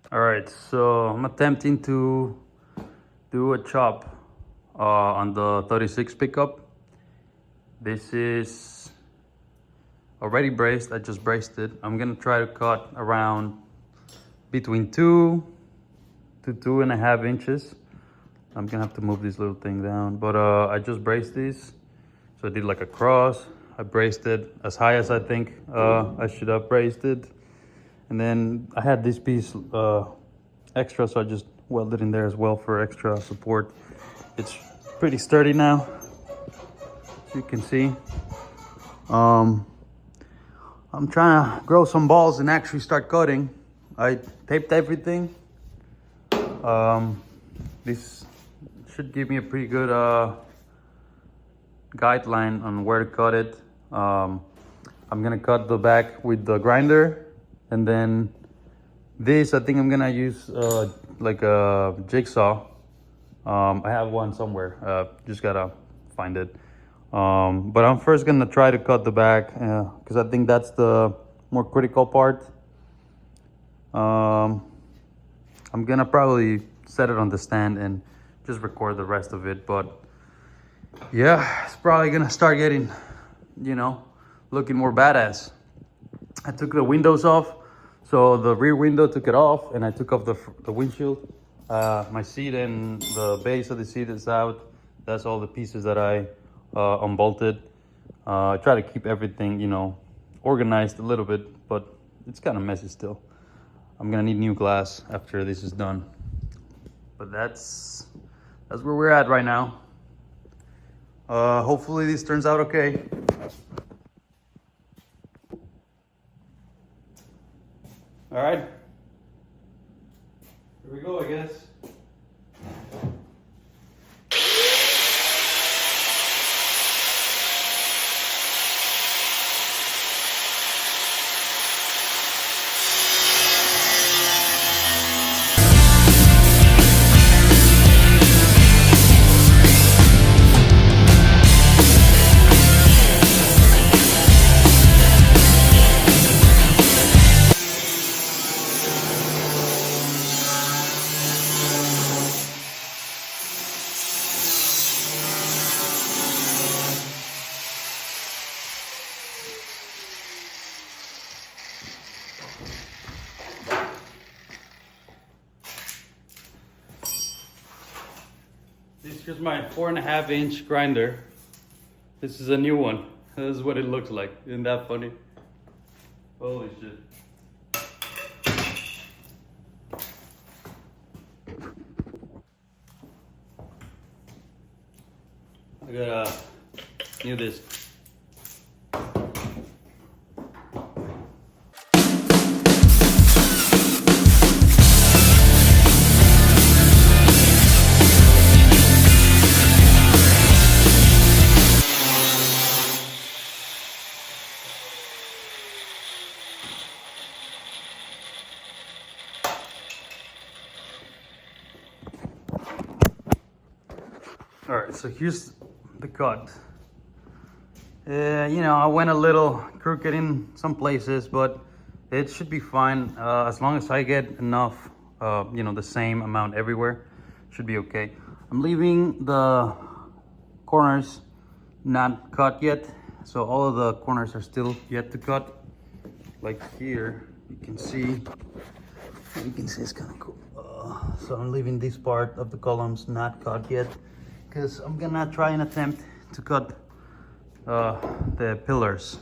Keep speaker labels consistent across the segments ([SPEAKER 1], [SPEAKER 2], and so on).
[SPEAKER 1] All right, so I'm attempting to do a chop on the 36 pickup. This is already braced. I just braced it. I'm gonna try to cut around between 2 to 2.5 inches. I'm gonna have to move this little thing down, but I just braced these. So I did like a cross. I braced it as high as I think I should have braced it. And then I had this piece extra, so I just welded in there as well for extra support. It's pretty sturdy now, as you can see. I'm trying to grow some balls and actually start cutting. I taped everything. This should give me a pretty good guideline on where to cut it. I'm gonna cut the back with the grinder, and then this I think I'm gonna use like a jigsaw. I have one somewhere, just gotta find it. But I'm first gonna try to cut the back because I think that's the more critical part. I'm gonna probably set it on the stand and just record the rest of it, but yeah, it's probably gonna start getting, looking more badass. I took the windows off, so the rear window took it off, and I took off the windshield. My seat and the base of the seat is out. That's all the pieces that I unbolted. I try to keep everything, organized a little bit, but it's kind of messy still. I'm gonna need new glass after this is done. But that's where we're at right now. Hopefully this turns out okay. All right, here we go, I guess. This is my 4.5-inch grinder. This is a new one. This is what it looks like. Isn't that funny? Holy shit. I gotta new this. All right, so here's the cut. I went a little crooked in some places, but it should be fine as long as I get enough, the same amount everywhere. Should be okay. I'm leaving the corners not cut yet, so all of the corners are still yet to cut. Like here, you can see it's kind of cool. So I'm leaving this part of the columns not cut yet, because I'm gonna try and attempt to cut the pillars.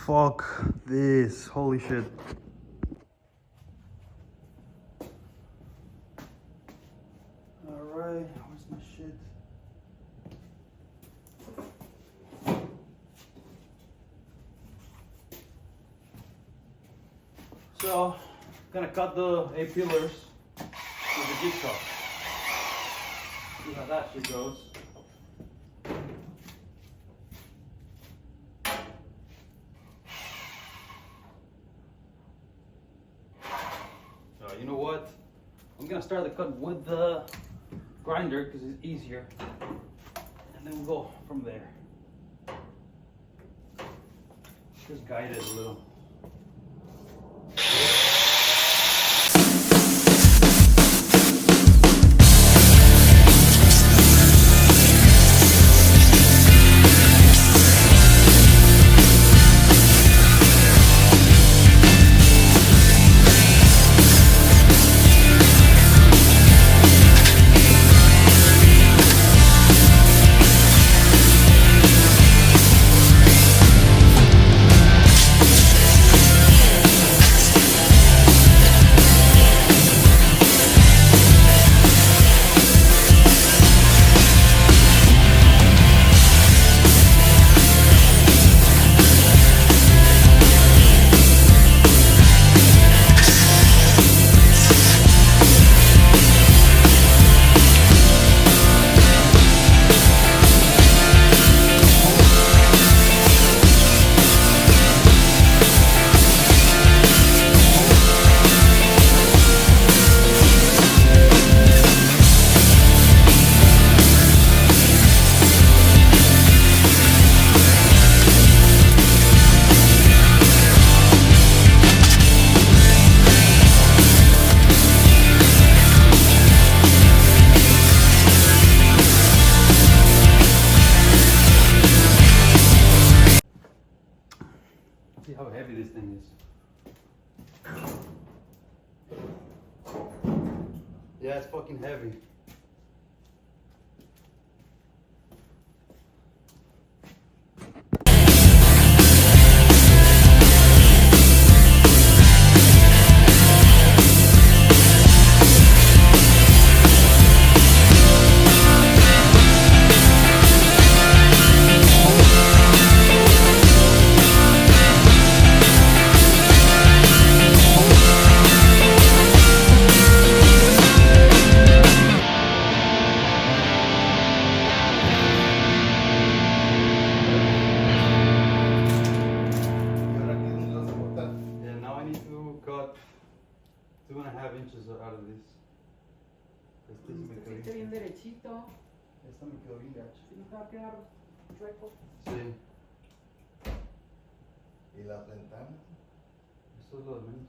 [SPEAKER 1] Fuck this, holy shit. Alright, where's my shit? So, gonna cut the A-pillars with the jigsaw. See how that shit goes. You know what? I'm gonna start the cut with the grinder because it's easier, and then we'll go from there. Just guide it a little. Yeah, it's fucking heavy. Yeah, now I need to cut 2.5 inches out of this. Este sí me quedó
[SPEAKER 2] Esté bien derechito.
[SPEAKER 1] Esta me quedó bien gacho.
[SPEAKER 2] Si no te va a quedar chueco.
[SPEAKER 1] Sí,
[SPEAKER 3] ¿Y las ventanas?
[SPEAKER 1] eso es lo de menos.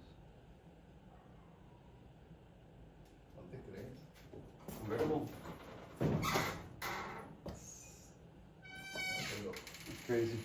[SPEAKER 3] ¿No te crees?
[SPEAKER 1] Verbo.
[SPEAKER 3] Pero
[SPEAKER 1] It's crazy.